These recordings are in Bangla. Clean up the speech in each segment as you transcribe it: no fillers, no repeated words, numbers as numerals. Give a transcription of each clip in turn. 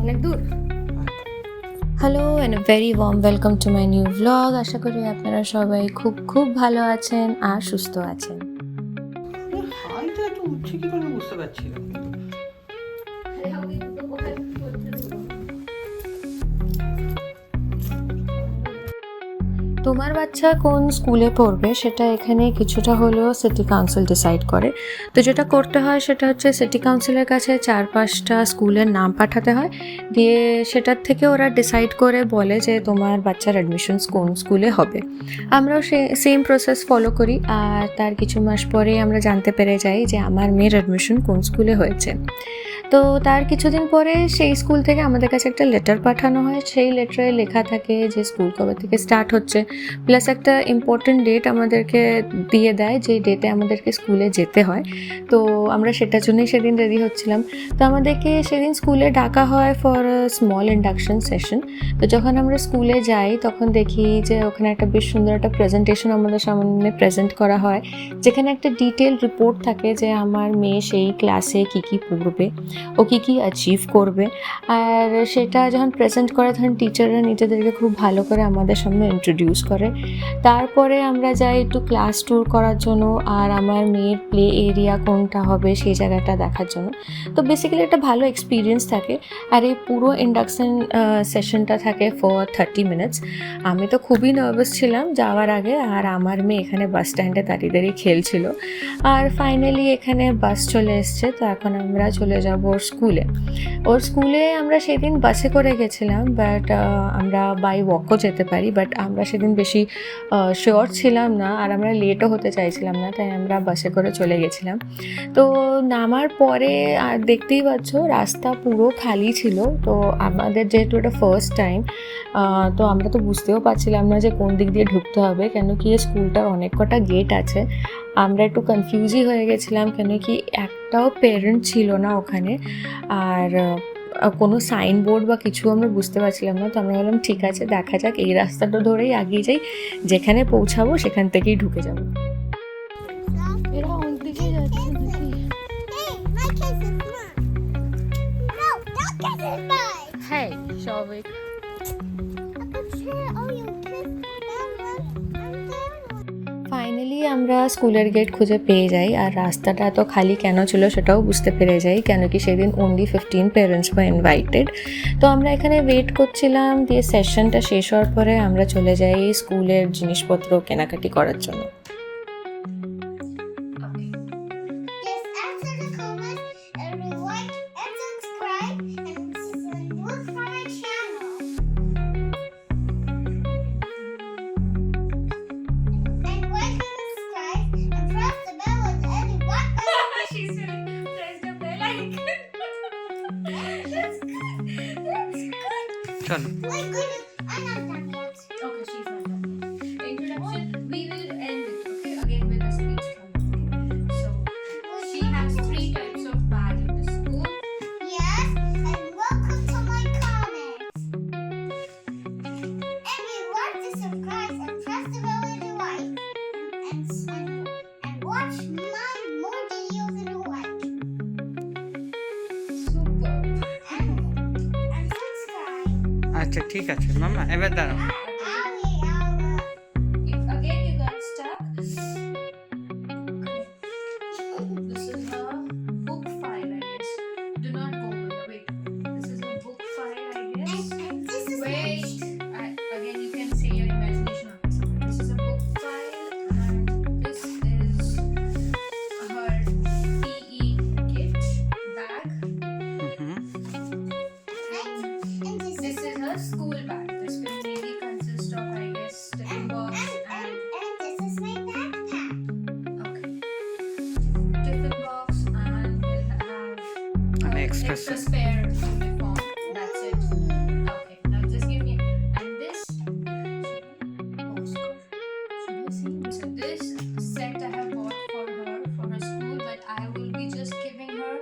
অনেক দূর। Hello and very warm welcome to my new vlog. আশা করি আপনারা সবাই খুব খুব ভালো আছেন আর সুস্থ আছেন। হাইটা একটু উঠছে কি করে বুঝতে পারছি না। তোমার বাচ্চা কোন স্কুলে পড়বে সেটা এখানে কিছুটা হলেও সিটি কাউন্সিল ডিসাইড করে। তো যেটা করতে হয় সেটা হচ্ছে সিটি কাউন্সিলের কাছে 4-5টা স্কুলের নাম পাঠাতে হয়, দিয়ে সেটার থেকে ওরা ডিসাইড করে বলে যে তোমার বাচ্চার অ্যাডমিশনস কোন স্কুলে হবে। আমরাও সেম প্রসেস ফলো করি, আর তার কিছু মাস পরে আমরা জানতে পেরে যাই যে আমার মেয়ের অ্যাডমিশন কোন স্কুলে হয়েছে। তো তার কিছুদিন পরে সেই স্কুল থেকে আমাদের কাছে একটা লেটার পাঠানো হয়। সেই লেটারে লেখা থাকে যে স্কুল কবে থেকে স্টার্ট হচ্ছে, প্লাস একটা ইম্পর্টেন্ট ডেট আমাদেরকে দিয়ে দেয়, যে ডেটে আমাদেরকে স্কুলে যেতে হয়। তো আমরা সেটার জন্যই সেদিন রেডি হচ্ছিলাম। তো আমাদেরকে সেদিন স্কুলে ডাকা হয় ফর স্মল ইন্ডাকশন সেশন। তো যখন আমরা স্কুলে যাই তখন দেখি যে ওখানে একটা বেশ সুন্দর একটা প্রেজেন্টেশন আমাদের সামনে প্রেজেন্ট করা হয়, যেখানে একটা ডিটেল রিপোর্ট থাকে যে আমার মেয়ে সেই ক্লাসে কী কী পড়বে, ও কী কী অ্যাচিভ করবে। আর সেটা যখন প্রেজেন্ট করে তখন টিচাররা নিজেদেরকে খুব ভালো করে আমাদের সামনে ইন্ট্রোডিউস করে। তারপরে আমরা যাই একটু ক্লাস ট্যুর করার জন্য, আর আমার মেয়ের প্লে এরিয়া কোনটা হবে সেই জায়গাটা দেখার জন্য। তো বেসিক্যালি একটা ভালো এক্সপিরিয়েন্স থাকে। আর এই পুরো ইন্ডাকশন সেশনটা থাকে ফর 30 মিনিটস। আমি তো খুবই নার্ভাস ছিলাম যাওয়ার আগে, আর আমার মেয়ে এখানে বাস স্ট্যান্ডে দাঁড়িয়ে দাঁড়িয়ে খেলছিল। আর ফাইনালি এখানে বাস চলে এসছে, তো এখন আমরা চলে যাব ওর স্কুলে। আমরা সেদিন বাসে করে গেছিলাম, বাট আমরা বাই ওয়াকও যেতে পারি, বাট আমরা সেদিন বেশি শিওর ছিলাম না, আর আমরা লেটও হতে চাইছিলাম না, তাই আমরা বাসে করে চলে গেছিলাম। তো নামার পরে আর দেখতেই পাচ্ছ রাস্তা পুরো খালি ছিল। তো আমাদের যেহেতু এটা ফার্স্ট টাইম, তো আমরা তো বুঝতেও পারছিলাম না যে কোন দিক দিয়ে ঢুকতে হবে, কেন কি স্কুলটার অনেক কটা গেট আছে। আমরা একটু কনফিউজই হয়ে গেছিলাম, কেন কি একটাও পেরেন্ট ছিল না ওখানে, আর কোনো সাইনবোর্ড বা কিছু আমরা বুঝতে পারছিলাম না। তো আমরা বললাম ঠিক আছে, দেখা যাক, এই রাস্তাটা ধরেই এগিয়ে যাই, যেখানে পৌঁছাবো সেখান থেকেই ঢুকে যাবো। এরা ওই দিকেই যাচ্ছে নাকি? হ্যাঁ, স্বাভাবিক। ফাইনালি আমরা স্কুলের গেট খুঁজে পেয়ে যাই, আর রাস্তাটা এত খালি কেন ছিল সেটাও বুঝতে পেরে যাই, কেন কি সেদিন অনলি 15 পেরেন্টস ওয়ার ইনভাইটেড। তো আমরা এখানে ওয়েট করছিলাম, দিয়ে সেশনটা শেষ হওয়ার পরে আমরা চলে যাই স্কুলের জিনিসপত্র কেনাকাটি করার জন্য। চলো। Okay, she's not done yet. The introduction, we will end it, okay, again with a speech from her. So, she has 3 types of bag in the school. Yes, and welcome to my comments. Everyone to subscribe and press the bell in the right and watch my more videos in the right. Super. And subscribe. আচ্ছা ঠিক আছে মামা, এবার দাঁড়াও। If again you got stuck, this is a book file, I guess. Do not go away. Wait, this is a book file, I guess. And this is Wait, again you can say your imagination on this. This is a book file, and this is her PE kit bag. and this This is her school bag. This will maybe consist of, I guess, tiffin box and this is my backpack. okay, tiffin box, and we'll have An extra extra spare uniform. That's it. Okay, now just give me. And this. Oh, should I see? So this set I have bought for her school, but I will be just giving her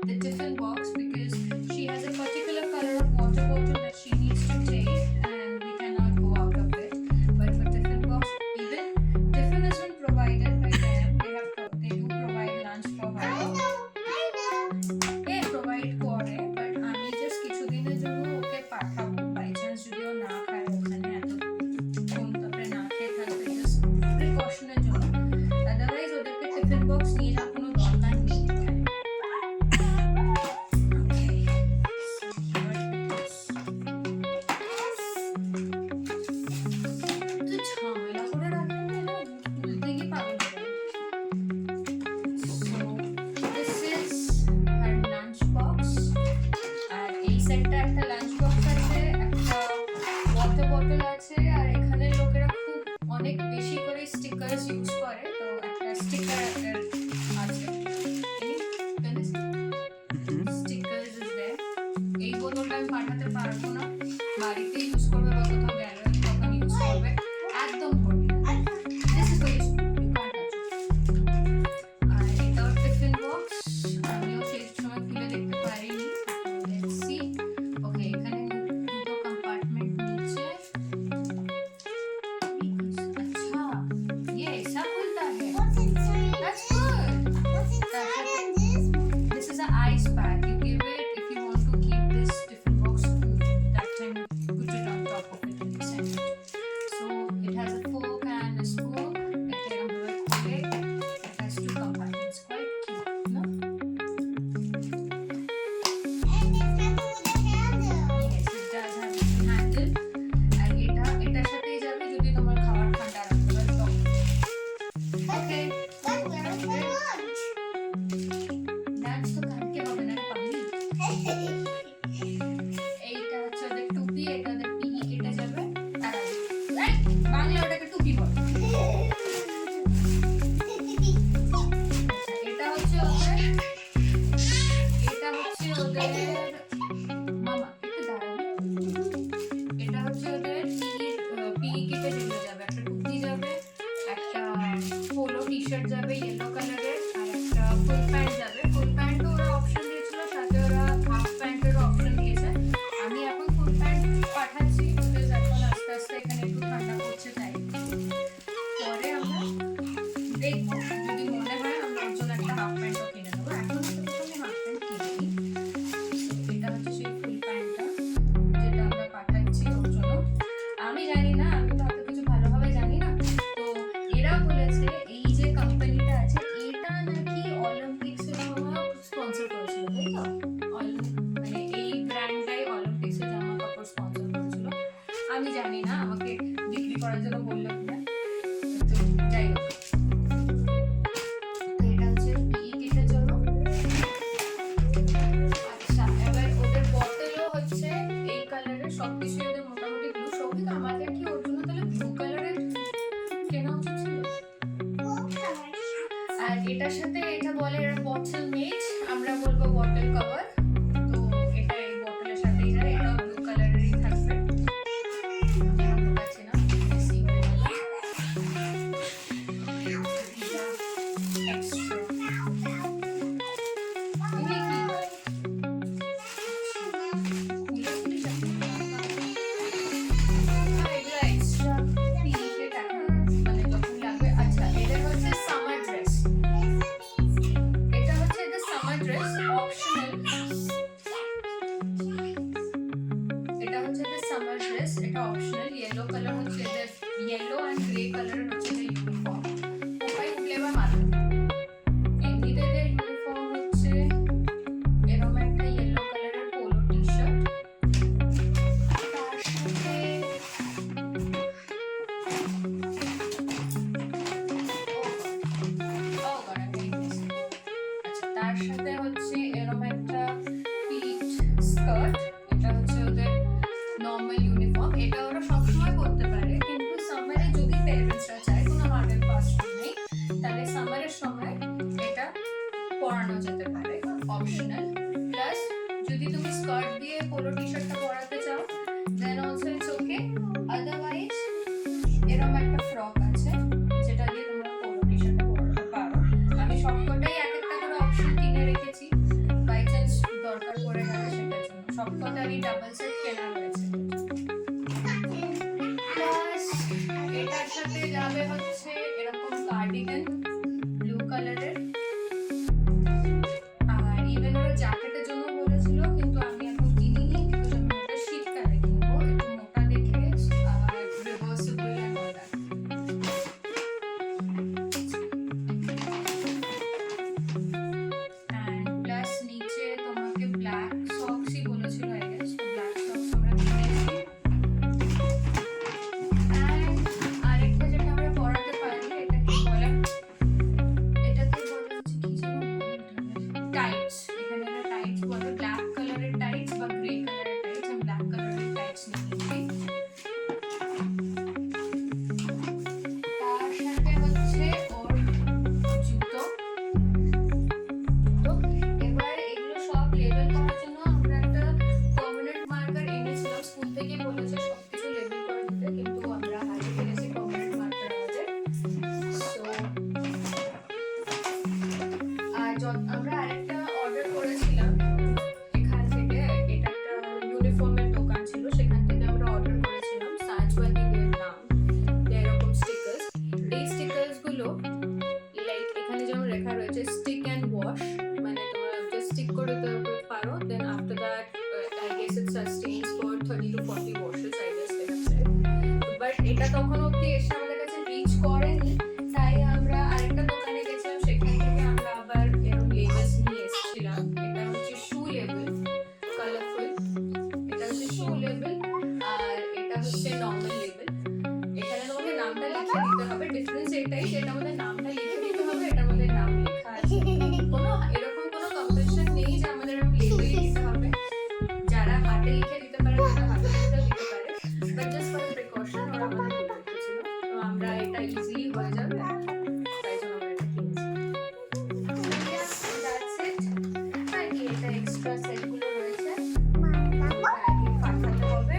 the tiffin box because she has a particular color of water bottle that she needs to take, and we cannot go out of it. But for tiffin box, even tiffin has been provided by them. They do provide lunch for her. I know. Yeah, provide for it, but I সেটটা একটা লাঞ্চ বক্স আছে, একটা ওয়াটার বটল আছে, আর এখানে লোকেরা খুব অনেক বেশি করে স্টিকার্স ইউজ করে, তো একটা স্টিকার আছে, স্টিকার্স ইজ দেয়ার। এই বোতলটা আমি পাঠাতে পারবো না, বাড়িতে ইউজ করবে বা কোথাও গেলে তখন ইউজ করবে, একদম করবে না। This is very small, you can't touch it. আর এটাও টিফিন বক্স, আমিও সেই সময় খুলে দেখতে পারিনি। Let's see. Okay, এখানে দুটো কম্পার্টমেন্ট নিচে। अच्छा, ये ऐसा खुलता है। What's inside? That's good. What's inside this? This is an ice pack. You give it if you want to keep this tiffin box cool. That time you put it on top of it and you send it. So it has a fork and a spoon. It has two compartments. Quite cute, no? And it's metal with a handle. Yes, it does have a handle. আর এটার সাথেই যাবে যদি তোমার খাবার ঠান্ডা রাখতে হয় তো। Okay. But where is my lunch? Lunch তো কালকে হবে না রে পাগলি। এইটা হচ্ছে ওদের টুপি, এটা ওদের পিহি কেটে যাবে। আর বাংলা ওটাকে টুপি বলে। আচ্ছা, এটা হচ্ছে ওদের মামা একটু দাঁড়াও। এটা হচ্ছে ওদের পিহি কেটে চলে যাবে, একটা টুপি যাবে, একটা পোলো টি শার্ট যাবে ইয়েলো কালারের, আর একটা ফুল প্যান্ট যাবে। ফুল প্যান্টও ওরা অপশন দিয়েছিল, সাথে ওরা হাফ প্যান্টেরও অপশন দিয়েছে। আমি এখন ফুল প্যান্ট পাঠাচ্ছি, বিকজ এখন আস্তে আস্তে এখানে একটু ঠান্ডা পড়ছে, তাই পরে আমরা দেখবো, যদি মনে হয় আমরা ওর জন্য একটা হাফ প্যান্টও কিনে নেবো। এখন আমি হাফ প্যান্ট কিনে নিই। এটা হচ্ছে সেই ফুল প্যান্টটা যেটা আমরা পাঠাচ্ছি ওর জন্য। আমি জানি না, আমি তো অত কিছু ভালোভাবে জানি না, তো এরা বলেছে এই যে কোম্পানিটা আছে এটা নাকি অলিম্পিক্সের সময় স্পন্সর করেছিল, তাই তো? মানে এই ব্র্যান্ডটাই অলিম্পিক্সের জামা কাপড় স্পন্সর করেছিল। আমি জানি না, আমাকে বিক্রি করার জন্য বললো কিনা, তো যাই হোক। তো এটা হচ্ছে পিই কিটের জন্য। আচ্ছা, এবার ওদের বটলও হচ্ছে এই কালারের, সবকিছু ওদের মোটামুটি ব্লু। সৌভিক, আমাদের কি ওর জন্য তাহলে ব্লু কালারের কেনা উচিত ছিল? আর এটার সাথে এটা বলে এরা বটল মেজ, আমরা বলবো বটল কভার। তো এটা এই বটলের সাথেই যায়, এটাও ব্লু কালারেরই থাকবে। যেমন বোঝাচ্ছি না, বেশি হয়ে যাবে। এটা extra। এগুলো কি? খুলে খুলে যাবে। এগুলো extra পিরিয়ড এখন মানে যখন লাগবে। আচ্ছা, এটা হচ্ছে সামার ড্রেস। এটা হচ্ছে the summer dress optional। এটা হচ্ছে the summer dress, এটা অপশনাল। ইয়েলো কালার হচ্ছে এদের, ইয়েলো এন্ড গ্রে কালার হচ্ছে এদের ইউনিফর্ম। কোপাই ফ্লেভার মাত্র। এমনিতে এদের ইউনিফর্ম হচ্ছে এরকম একটা ইয়েলো কালারের পোলো টি শার্ট, তার সাথে তার সাথে হচ্ছে এরকম একটা পিট স্কার্ট। এটা হচ্ছে ওদের নর্মাল ইউনিফর্ম, এটা ওরা সবসময় পরতে পারে, কিন্তু সামারে যদি প্যারেন্টসরা চায়, কোনো হার্ড অ্যান্ড ফাস্ট নেই, তাহলে সামারের সময় এটা পরানো যেতে পারে, অপশনাল। প্লাস যদি তুমি স্কার্ট দিয়ে পোলো টি শার্টটা পরাতে চাও then also it's okay. Otherwise এরকম একটা ফ্রক আছে যেটা দিয়ে তোমরা পোলো টি শার্টটা পরাতে পারো। আমি সবকটাই এক একটা করে অপশন কিনে রেখেছি, বাই চান্স দরকার পড়ে গেলে সেটার জন্য। সবকটারই ডাবল সেট কেনা রয়েছে। প্লাস এটার সাথে যাবে হচ্ছে এরকম কার্ডিগান ব্লু কালারের। আর ইভেন ওরা জ্যাকেটের জন্য বলেছিল, কিন্তু আমি এখন কিনিনি, বিকজ আমি ওটা শীতকালে কিনবো, একটু মোটা দেখে আর reversible and all that. And plus নিচে তোমাকে ব্ল্যাক সক্সই বলেছিল, আই গেস। তো ব্ল্যাক সক্স আমরা কিনেছি। অ্যান্ড আরেকটা যেটা আমরা পরাতে পারি, এটা কি বলে I guess it sustains for 30 to 40 washes, I guess they have said. But এটা তখন অবধি এসে আমাদের কাছে রিচ করেনি, তাই আমরা আরেকটা দোকানে গেছিলাম, সেখান থেকে আমরা আবার এরকম লেবেলস নিয়ে এসেছিলাম। এটা হচ্ছে শু লেবেল, কালারফুল। এটা হচ্ছে শু লেবেল, আর এটা হচ্ছে নর্মাল লেবেল। এখানে তোমাকে নামটা লিখে দিতে হবে, ডিফারেন্স এটাই যে এটার মধ্যে নামটা লিখে দিতে হবে, এটার মধ্যে নাম লেখা আছে। কোনো এরকম কোনো কম্পালশন নেই যে আমাদের এরকম লেবেলই দিতে হবে। যারা হাতে লিখে দিতে পারে তারা হাতে লিখে দিতে পারে, বাট জাস্ট ফর প্রিকশন ওরা আমাদের বলে রেখেছিল। তো আমরা এটা ইজিলি হয়ে যাবে, তাই জন্য আমরা এটা কিনেছি। That's it. আর কি এটা এক্সট্রা সেটগুলো রয়েছে, ব্যাগে পাঠাতে হবে।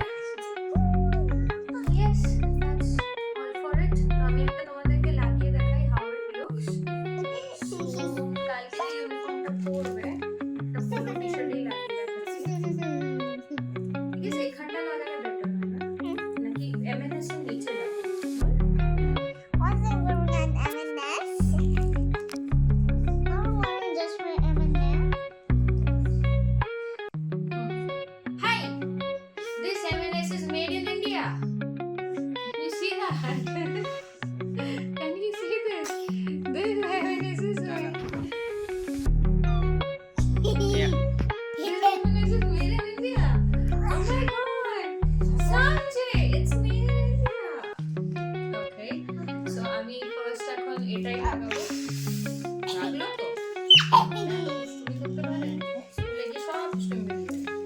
Yes, that's all for it. তো আমি একটা তোমাদেরকে লাগিয়ে দেখাই how it looks. কালকে ইউনিফর্মটা পরবে, একটা পুরো টি-শার্টেই লাগিয়ে দেখাচ্ছি। Yes, এখানটা লাগালে better হয় না? নাকি M&S এর নিচে লাগাবো? Was it wearing an M&S? I'm wearing just for M&S. Hi, this M&S is made in India. You see that? Can you see this? This M&S is made. This M&S is made in India. Oh my god, Sanjay, it's made in India. Okay, so আমি first এখন এটাই লাগাবো। লাগলো তো? তুমি করতে পারলে? স্কুলে গিয়ে সব স্টেম বেরিয়ে যাবে।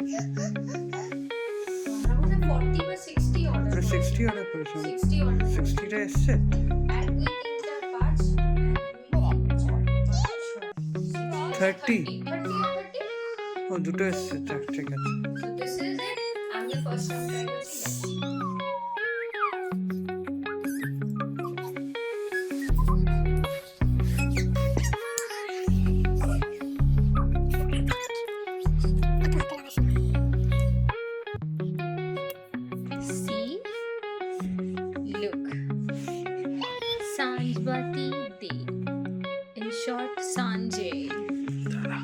আমরা মনে হয় 40 বা 60 অর্ডার আমরা 60 অর্ডার করেছিলাম, 60 অর্ডার 60টা এসছে। 1 2 3 4 5 30 30 ও দুটো এসছে, ঠিক আছে। So this is it. I'm the first time trying to see it. See? Look. Sanjvati De. In short, Sanjay. দাঁড়া,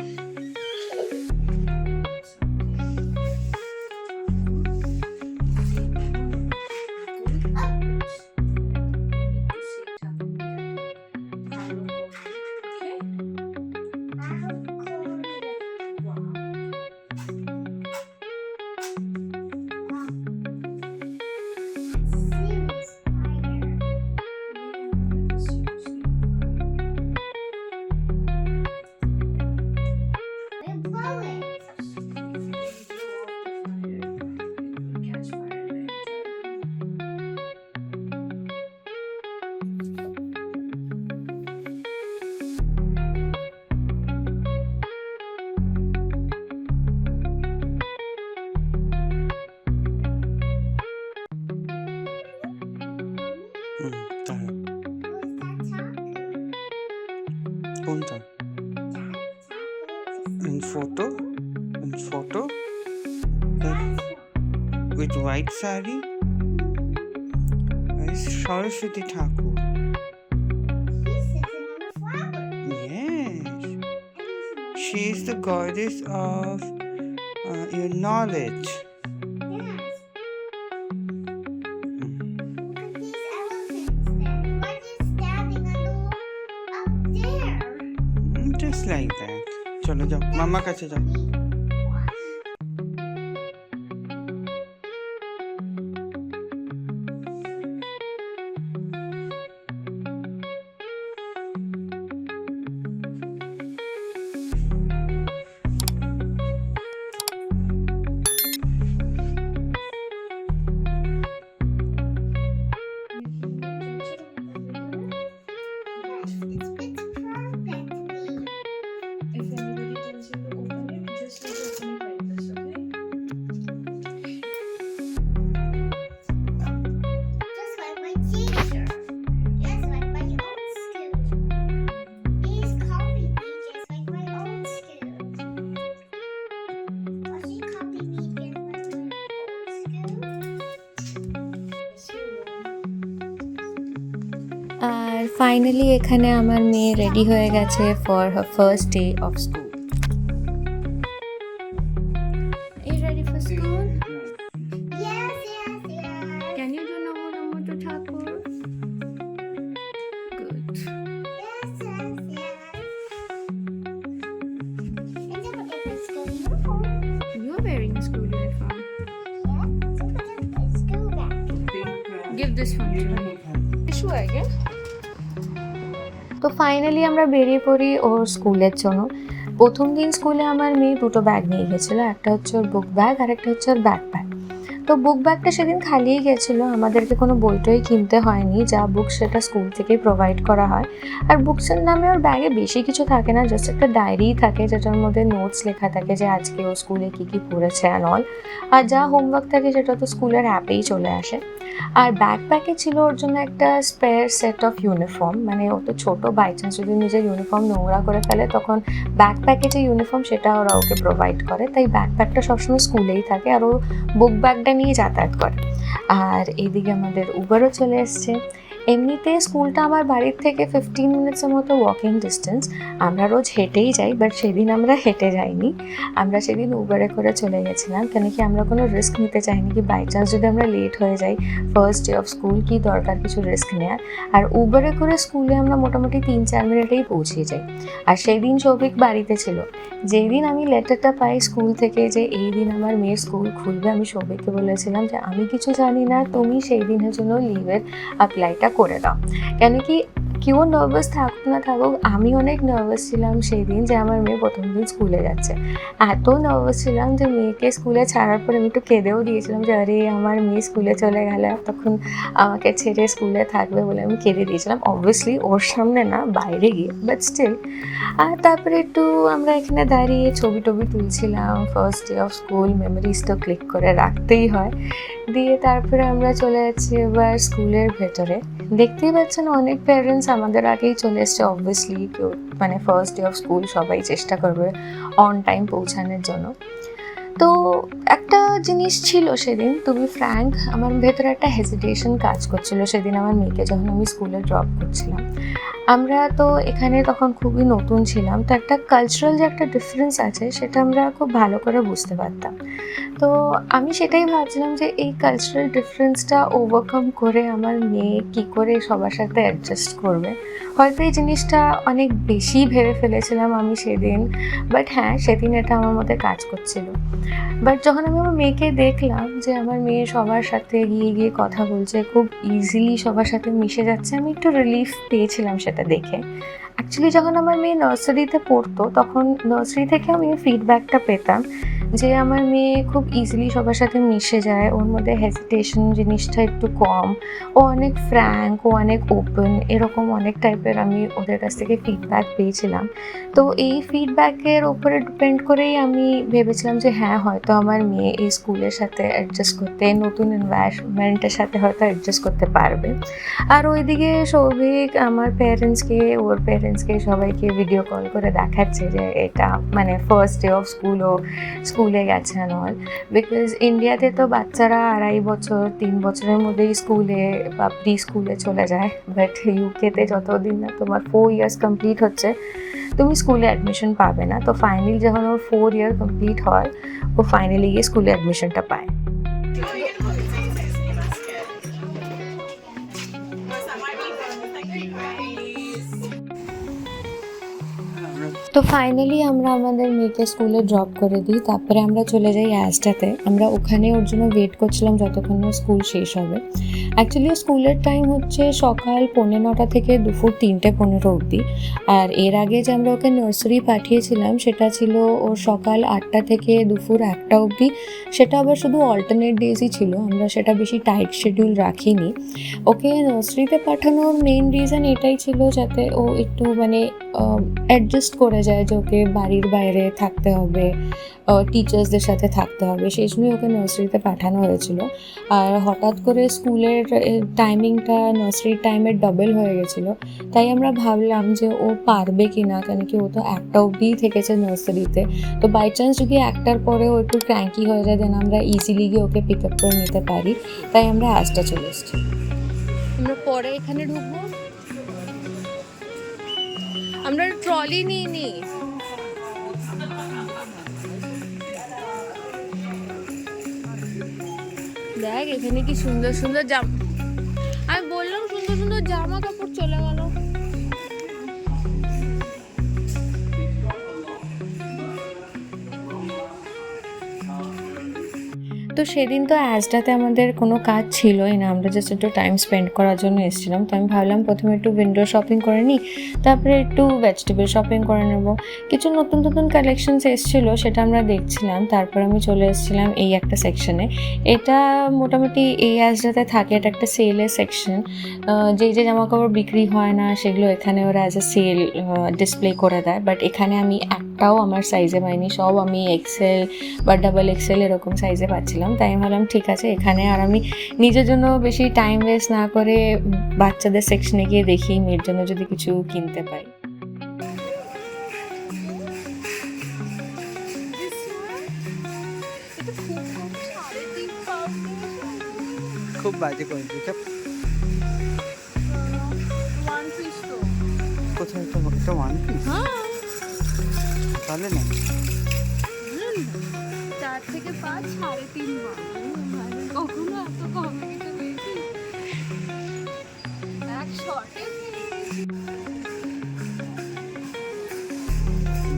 কোনটা? In photo with white sari is Saraswati Thakur. Yes, she is the goddess of your knowledge. Just like that. চলো যাও, মামার কাছে যাও। If anybody tells you to open it, just open it like this, okay? Just like my teacher. Just like my old school. He's copied me just like my old school. Well, he copied me just like my old school. আর ফাইনালি এখানে আমার মেয়ে রেডি হয়ে গেছে for her first day of school. Are you ready for school? uniform. It's school bag. Give this one to me. Issue again. তো ফাইনালি আমরা বেরিয়ে পড়ি ওর স্কুলের জন্য। প্রথম দিন স্কুলে আমার মেয়ে দুটো ব্যাগ নিয়ে গেছিলো, একটা হচ্ছে ওর বুক ব্যাগ আর একটা হচ্ছে ওর ব্যাকপ্যাক। তো বুক ব্যাগটা সেদিন খালিই গেছিলো, আমাদেরকে কোনো বই টই কিনতে হয়নি, যা বুক সেটা স্কুল থেকেই প্রোভাইড করা হয়। আর বুকসের নামে ওর ব্যাগে বেশি কিছু থাকে না, জাস্ট একটা ডায়েরিই থাকে যেটার মধ্যে নোটস লেখা থাকে যে আজকে ও স্কুলে কী কী পড়েছে অ্যান্ড অল। আর যা হোমওয়ার্ক থাকে সেটা তো স্কুলের অ্যাপেই চলে আসে। আর ব্যাকপ্যাকে ছিল ওর জন্য একটা স্পেয়ার সেট অফ ইউনিফর্ম, মানে ও তো ছোটো, বাই চান্স যদি নিজের ইউনিফর্ম নোংরা করে ফেলে তখন ব্যাকপ্যাকে যে ইউনিফর্ম সেটা ওরা ওকে প্রোভাইড করে, তাই ব্যাকপ্যাকটা সবসময় স্কুলেই থাকে আর ও বুক ব্যাগটা নিয়ে যাতায়াত করে। আর এইদিকে আমাদের উবারও চলে এসছে। এমনিতে স্কুলটা আমার বাড়ির থেকে 15 মিনিটসের মতো ওয়াকিং ডিস্টেন্স। আমরা রোজ হেঁটেই যাই, বাট সেদিন আমরা হেঁটে যাইনি, আমরা সেদিন উবারে করে চলে গেছিলাম, কেন কি আমরা কোনো রিস্ক নিতে চাইনি কি বাই চান্স যদি আমরা লেট হয়ে যাই ফার্স্ট ডে অফ স্কুল, কি দরকার কিছু রিস্ক নেওয়ার। আর উবারে করে স্কুলে আমরা মোটামুটি 3-4 মিনিটেই পৌঁছে যাই। আর সেই দিন সৌভিক বাড়িতে ছিল। যেই দিন আমি লেটারটা পাই স্কুল থেকে যে এই দিন আমার মেয়ের স্কুল খুলবে, আমি সৌভিককে বলেছিলাম যে আমি কিছু জানি না, তুমি সেই দিনের জন্য লিভের অ্যাপ্লাইটা করে দাও। কেন কি কেউ নার্ভাস থাকুক না থাকুক, আমি অনেক নার্ভাস ছিলাম সেই দিন যে আমার মেয়ে প্রথম দিন স্কুলে যাচ্ছে। এত নার্ভাস ছিলাম যে মেয়েকে স্কুলে ছাড়ার পরে আমি একটু কেঁদেও দিয়েছিলাম যে আরে আমার মেয়ে স্কুলে চলে গেলে তখন আমাকে ছেড়ে স্কুলে থাকবে বলে আমি কেঁদে দিয়েছিলাম। অবভিয়াসলি ওর সামনে না, বাইরে গিয়ে, বাট স্টিল। আর তারপরে একটু আমরা এখানে দাঁড়িয়ে ছবি টবি তুলছিলাম, first day of school memories তো ক্লিক করে রাখতেই হয়। দিয়ে তারপরে আমরা চলে যাচ্ছি এবার স্কুলের ভেতরে। দেখতেই পাচ্ছেন অনেক প্যারেন্টস আমাদের আগেই চলে এসছে, অবভিয়াসলি কেউ মানে ফার্স্ট ডে অফ স্কুল সবাই চেষ্টা করবে অন টাইম পৌঁছানোর জন্য। তো একটা জিনিস ছিল সেদিন, তুমি ফ্র্যাঙ্ক, আমার ভেতরে একটা হেজিটেশন কাজ করছিল সেদিন আমার মেয়েকে যখন আমি স্কুলে ড্রপ করছিলাম। আমরা তো এখানে তখন খুবই নতুন ছিলাম, তো একটা কালচারাল যে একটা ডিফারেন্স আছে সেটা আমরা খুব ভালো করে বুঝতে পারতাম। তো আমি সেটাই ভাবছিলাম যে এই কালচারাল ডিফারেন্সটা ওভারকাম করে আমার মেয়ে কী করে সবার সাথে অ্যাডজাস্ট করবে। হয়তো এই জিনিসটা অনেক বেশি ভেবে ফেলেছিলাম আমি সেদিন, বাট হ্যাঁ সেদিন এটা আমার মধ্যে কাজ করছিল। বাট যখন আমি আমার মেয়েকে দেখলাম যে আমার মেয়ে সবার সাথে গিয়ে গিয়ে কথা বলছে, খুব ইজিলি সবার সাথে মিশে যাচ্ছে, আমি একটু রিলিফ পেয়েছিলাম সেটা দেখে। অ্যাকচুয়ালি যখন আমার মেয়ে নার্সারিতে পড়তো তখন নার্সারি থেকে আমি ফিডব্যাকটা পেতাম যে আমার মেয়ে খুব ইজিলি সবার সাথে মিশে যায়, ওর মধ্যে হেজিটেশন জিনিসটা একটু কম, ও অনেক ফ্র্যাঙ্ক, ও অনেক ওপেন, এরকম অনেক টাইপের আমি ওদের কাছ থেকে ফিডব্যাক পেয়েছিলাম। তো এই ফিডব্যাকের ওপরে ডিপেন্ড করেই আমি ভেবেছিলাম যে হ্যাঁ হয়তো আমার মেয়ে এই স্কুলের সাথে অ্যাডজাস্ট করতে, নতুন এনভায়রনমেন্টের সাথে হয়তো অ্যাডজাস্ট করতে পারবে। আর ওইদিকে সৌভিক আমার প্যারেন্টসকে, ওর প্যারেন্টসকে সবাইকে ভিডিও কল করে দেখাচ্ছে যে এটা মানে ফার্স্ট ডে অফ স্কুল, ও স্কুলে গেছে অ্যান্ড অল। বিকজ ইন্ডিয়াতে তো বাচ্চারা 2.5 বছর 3 বছরের মধ্যেই স্কুলে বা প্রি স্কুলে চলে যায়, বাট ইউকেতে যতদিন না তোমার 4 ইয়ার্স কমপ্লিট হচ্ছে তুমি স্কুলে অ্যাডমিশন পাবে না। তো ফাইনালি যখন ওর 4 ইয়ার কমপ্লিট হয় ও ফাইনালি গিয়ে স্কুলে অ্যাডমিশনটা পায়। তো ফাইনালি আমরা আমাদের মেয়েকে স্কুলে ড্রপ করে দিই, তারপরে আমরা চলে যাই অ্যাস্টাতে। আমরা ওখানে ওর জন্য ওয়েট করছিলাম যতক্ষণ না স্কুল শেষ হবে। অ্যাকচুয়ালি স্কুলের টাইম হচ্ছে সকাল 9:15 থেকে দুপুর 3:15 অবধি। আর এর আগে যে আমরা ওকে নার্সারি পাঠিয়েছিলাম সেটা ছিল ওর সকাল 8টা থেকে দুপুর 1টা অবধি। সেটা আবার শুধু অল্টারনেট ডেজই ছিল, আমরা সেটা বেশি টাইট শিডিউল রাখিনি। ওকে নার্সারিতে পাঠানোর মেইন রিজন এটাই ছিল যাতে ও একটু মানে অ্যাডজাস্ট করে যায়, যে ওকে বাড়ির বাইরে থাকতে হবে, টিচার্সদের সাথে থাকতে হবে, সেই জন্যই ওকে নার্সারিতে পাঠানো হয়েছিল। আর হঠাৎ করে স্কুলের টাইমিংটা নার্সারির টাইমের ডবল হয়ে গেছিলো, তাই আমরা ভাবলাম যে ও পারবে কি না, কেন কি ও তো 1টা অবধিই থেকেছে নার্সারিতে। তো বাই চান্স যদি 1টার পরে ও একটু ক্র্যাঙ্কি হয়ে যায় দেন আমরা ইজিলি গিয়ে ওকে পিক আপ করে নিতে পারি, তাই আমরা আজটা চলে এসেছি। আমরা পরে এখানে ঢুকবো, আমরা ট্রলি নিয়ে নিই। দেখ এখানে কি সুন্দর সুন্দর জামা, আমি বললাম সুন্দর সুন্দর জামা কাপড় চলে গেল। যেহেতু সেদিন তো অ্যাজডাতে আমাদের কোনো কাজ ছিলই না, আমরা জাস্ট একটু টাইম স্পেন্ড করার জন্য এসেছিলাম, তো আমি ভাবলাম প্রথমে একটু উইন্ডো শপিং করে নিই, তারপরে একটু ভেজিটেবল শপিং করে নেব। কিছু নতুন নতুন কালেকশনস এসেছিলো, সেটা আমরা দেখছিলাম। তারপর আমি চলে এসেছিলাম এই একটা সেকশনে। এটা মোটামুটি এই অ্যাজডাতে থাকে, এটা একটা সেলের সেকশন। যেই যে জামা কাপড় বিক্রি হয় না সেগুলো এখানে ওরা অ্যাজ এ সেল ডিসপ্লে করে দেয়, বাট এখানে আমি একটাও আমার সাইজে পাইনি, সব আমি এক্সেল বা ডাবল এক্সেল এরকম সাইজে পাচ্ছিলাম। তাই আমি ভাবলাম ঠিক আছে এখানে আর আমি নিজের জন্য বেশি টাইম ওয়েস্ট না করে বাচ্চাদের সেকশনে গিয়ে দেখি মেয়ের জন্য যদি কিছু কিনতে পাই। খুব বাজে কোয়ালিটি। কোথায় একটা ওয়ান পিস তাহলে না 4 থেকে 5 3.5 বার কখনো এত কমে কিছু পেয়েছি এক শর্টে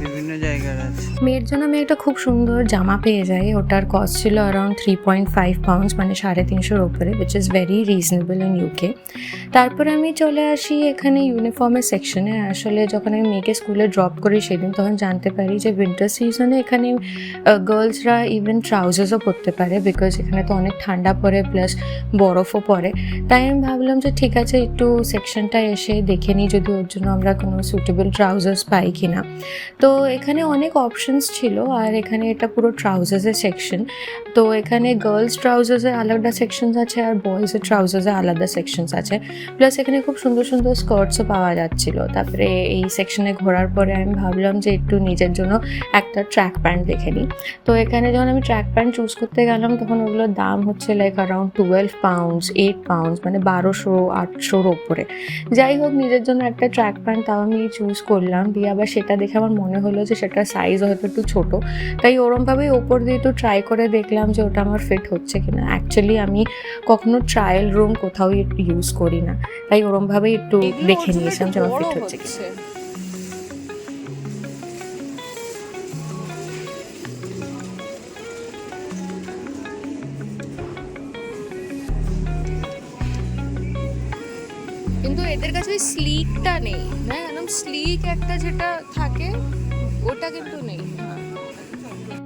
বিভিন্ন জায়গার আছে। মেয়ের জন্য আমি একটা খুব সুন্দর জামা পেয়ে যাই, ওটার কস্ট ছিল অ্যারাউন্ড 3.5 পাউন্ডস, মানে 350 ওপরে, which is very reasonable in UK. তারপরে আমি চলে আসি এখানে ইউনিফর্মের সেকশনে। আসলে যখন আমি মেয়েকে স্কুলে ড্রপ করি সেদিন তখন জানতে পারি যে উইন্টার সিজনে এখানে গার্লসরা ইভেন ট্রাউজার্সও পরতে পারে, বিকজ এখানে তো অনেক ঠান্ডা পড়ে প্লাস বরফও পড়ে। তাই আমি ভাবলাম যে ঠিক আছে একটু সেকশনটা এসে দেখে নিই যদি ওর জন্য আমরা কোনো সুটেবল ট্রাউজার্স পাই কি না। তো এখানে অনেক অপশনস ছিল, আর এখানে এটা পুরো ট্রাউজার্সের সেকশন। তো এখানে গার্লস ট্রাউজার্সের আলাদা সেকশনস আছে আর বয়েজের ট্রাউজার্সের আলাদা সেকশনস আছে, প্লাস এখানে খুব সুন্দর সুন্দর স্কার্টসও পাওয়া যাচ্ছিল। তারপরে এই সেকশনে ঘোরার পরে আমি ভাবলাম যে একটু নিজের জন্য একটা ট্র্যাক প্যান্ট দেখে নিই। তো এখানে যখন আমি ট্র্যাক প্যান্ট চুজ করতে গেলাম তখন ওগুলোর দাম হচ্ছে লাইক অ্যারাউন্ড 12 পাউন্ডস 8 পাউন্ডস, মানে 1200-800 ওপরে। যাই হোক নিজের জন্য একটা ট্র্যাক প্যান্ট তাও আমি চুজ করলাম, দিয়ে আবার সেটা দেখে আমার মনে হলো যে সেটার সাইজ হয়তো একটু ছোটো, তাই ওরমভাবেই ওপর দিয়ে একটু ট্রাই করে দেখলাম যে ওটা আমার ফিট হচ্ছে কিনা। অ্যাকচুয়ালি আমি কখনো ট্রায়াল রুম কোথাও ইউজ করি না, তাই ওরমভাবেই একটু দেখে নিয়েছিলাম যে আমার ফিট হচ্ছে কিনা। কিন্তু এদের কাছে ওই স্লিকটা নেই না, একদম স্লিক একটা যেটা থাকে ওটা কিন্তু নেই।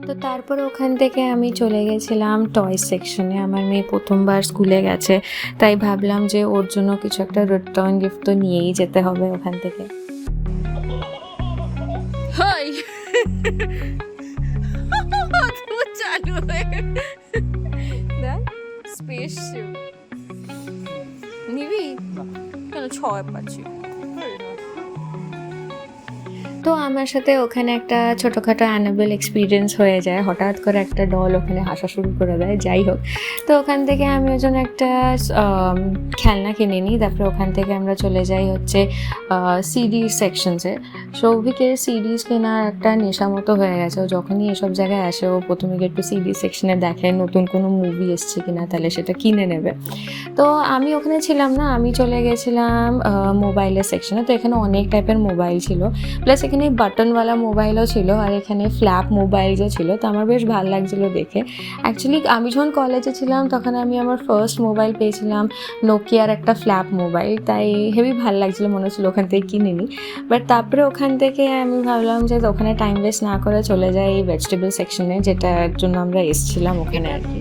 তো তারপরে ওখান থেকে আমি চলে গেছিলাম টয় সেকশনে। আমার মেয়ে প্রথমবার স্কুলে গেছে, তাই ভাবলাম যে ওর জন্য কিছু একটা রিটার্ন গিফট তো নিয়েই যেতে হবে ওখান থেকে। হাই চালু হয়ে দেখ স্পেসশিপ নিবি কেন 6 পাচ্ছি। তো আমার সাথে ওখানে একটা ছোটোখাটো অ্যানাবেল এক্সপিরিয়েন্স হয়ে যায়, হঠাৎ করে একটা ডল ওখানে হাসা শুরু করে দেয়। যাই হোক, তো ওখান থেকে আমি ওর জন্য একটা খেলনা কিনে নিই। তারপরে ওখান থেকে আমরা চলে যাই হচ্ছে সিডিজ সেকশনসে। সৌভিকের সিডিজ কেনার একটা নেশা মতো হয়ে গেছে, ও যখনই এসব জায়গায় আসে ও প্রথমে গিয়ে একটু সিডিজ সেকশনে দেখে নতুন কোনো মুভি এসছে কিনা, তাহলে সেটা কিনে নেবে। তো আমি ওখানে ছিলাম না, আমি চলে গেছিলাম মোবাইলের সেকশনে। তো এখানে অনেক টাইপের মোবাইল ছিল, প্লাস এখানে বাটনওয়ালা মোবাইলও ছিল আর এখানে ফ্ল্যাপ মোবাইলসও ছিল। তো আমার বেশ ভালো লাগছিলো দেখে। অ্যাকচুয়ালি আমি যখন কলেজে ছিলাম তখন আমি আমার ফার্স্ট মোবাইল পেয়েছিলাম নোকিয়ার একটা ফ্ল্যাপ মোবাইল, তাই হেভি ভালো লাগছিলো, মনে হচ্ছিলো ওখান থেকে কিনে নিই। বাট তারপরে ওখান থেকে আমি ভাবলাম যে ওখানে টাইম ওয়েস্ট না করে চলে যাই এই ভেজিটেবল সেকশনে, যেটার জন্য আমরা এসেছিলাম ওখানে আর কি।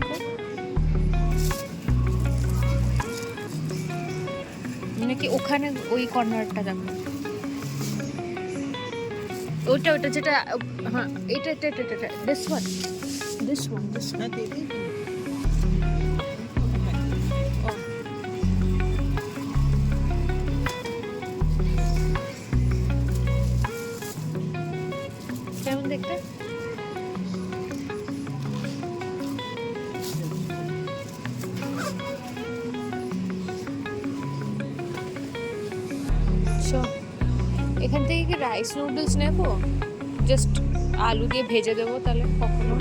নাকি ওখানে ওই কর্নারটা দেখো, ওটা যেটা, হ্যাঁ এটা দিস ওয়ান হ্যাঁ দেখি কেমন দেখতে। এখান থেকে কি রাইস নুডলস নেবো, জাস্ট আলু দিয়ে ভেজে দেবো তাহলে কখনো।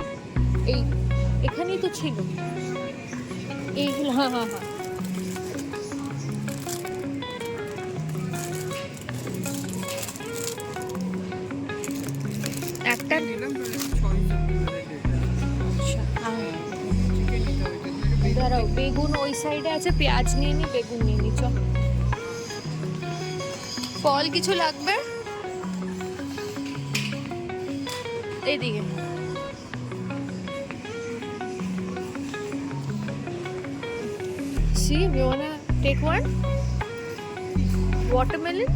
এখানেই তো ছিল এইগুলো, হ্যাঁ একটা দাঁড়াও, বেগুন ওই সাইডে আছে, পেঁয়াজ নিয়ে নি, বেগুন নিয়ে নি। চ, ফল কিছু লাগবে এইদিকে। See, you wanna take one? Watermelon?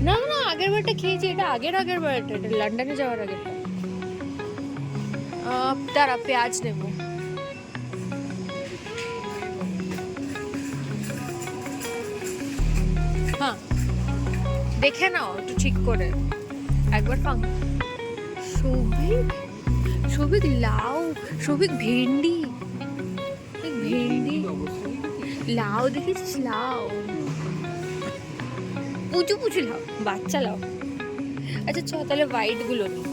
না না, আগের বারটা খেয়েছি, এটা আগের বারটা, এটা লন্ডনে যাওয়ার আগেরটা। দাঁড়া, পেঁয়াজ নেব। হ্যাঁ, দেখে নাও একটু ঠিক করে একবার। সৌভিক, সৌভিক লাউ, সৌভিক ভেন্ডি, ভেন্ডি, লাউ দেখেছিস? লাউ, পুচু পুচু লাউ, বাচ্চা লাউ। আচ্ছা চ, তাহলে হোয়াইট গুলো নিই।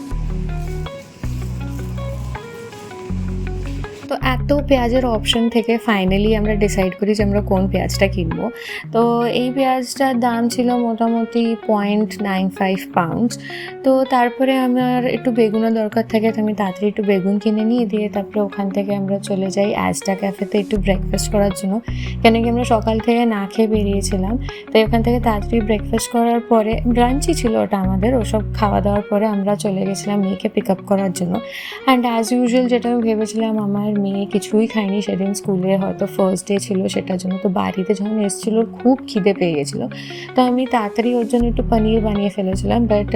তো এত পেঁয়াজের অপশন থেকে ফাইনালি আমরা ডিসাইড করি যে আমরা কোন পেঁয়াজটা কিনবো। তো এই পেঁয়াজটার দাম ছিল মোটামুটি 0.95 পাউন্ডস। তো তারপরে আমার একটু বেগুনের দরকার থাকে, তো আমি তাড়াতাড়ি একটু বেগুন কিনে নিয়ে দিয়ে তারপরে ওখান থেকে আমরা চলে যাই অ্যাজটা ক্যাফেতে একটু ব্রেকফাস্ট করার জন্য, কেন কি আমরা সকাল থেকে না খেয়ে বেরিয়েছিলাম। তাই ওখান থেকে তাড়াতাড়ি ব্রেকফাস্ট করার পরে, ব্রাঞ্চই ছিল ওটা আমাদের, ওসব খাওয়া দাওয়ার পরে আমরা চলে গেছিলাম মেয়েকে পিক আপ করার জন্য। অ্যান্ড অ্যাজ ইউজুয়াল যেটা আমি ভেবেছিলাম, আমার মেয়ে কিছুই খায়নি সেদিন, স্কুলে হয়তো ফার্স্ট ডে ছিল সেটার জন্য। তো বাড়িতে যখন এসেছিলো খুব খিদে পেয়ে গেছিলো, তো আমি তাড়াতাড়ি ওর জন্য একটু পনির বানিয়ে ফেলেছিলাম। বাট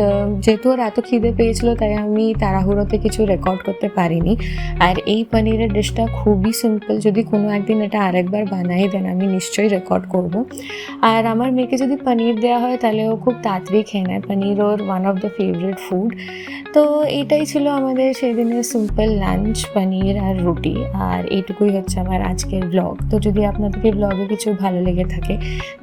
যেহেতু ওর এত খিদে পেয়েছিলো তাই আমি তাড়াহুড়োতে কিছু রেকর্ড করতে পারিনি। আর এই পনিরের ডিশটা খুবই সিম্পল, যদি কোনো একদিন এটা আরেকবার বানাই দেন আমি নিশ্চয়ই রেকর্ড করব। আর আমার মেয়েকে যদি পনির দেওয়া হয় তাহলে ও খুব তাড়াতাড়ি খেয়ে নেয়, পনির ওর one of the favourite food. তো এটাই ছিল আমাদের সেদিনের সিম্পল লাঞ্চ, পনির আর রুটি। আর এইটুকুই হচ্ছে আমার আজকের ব্লগ। তো যদি আপনাদের এই ব্লগে কিছু ভালো লেগে থাকে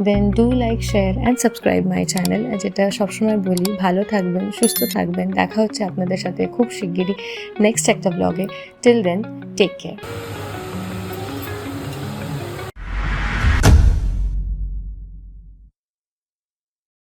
then do like, share and subscribe my channel. যেটা সবসময় বলি, ভালো থাকবেন, সুস্থ থাকবেন। দেখা হচ্ছে আপনাদের সাথে খুব শিগগিরই নেক্সট একটা ব্লগে। Till then, take care.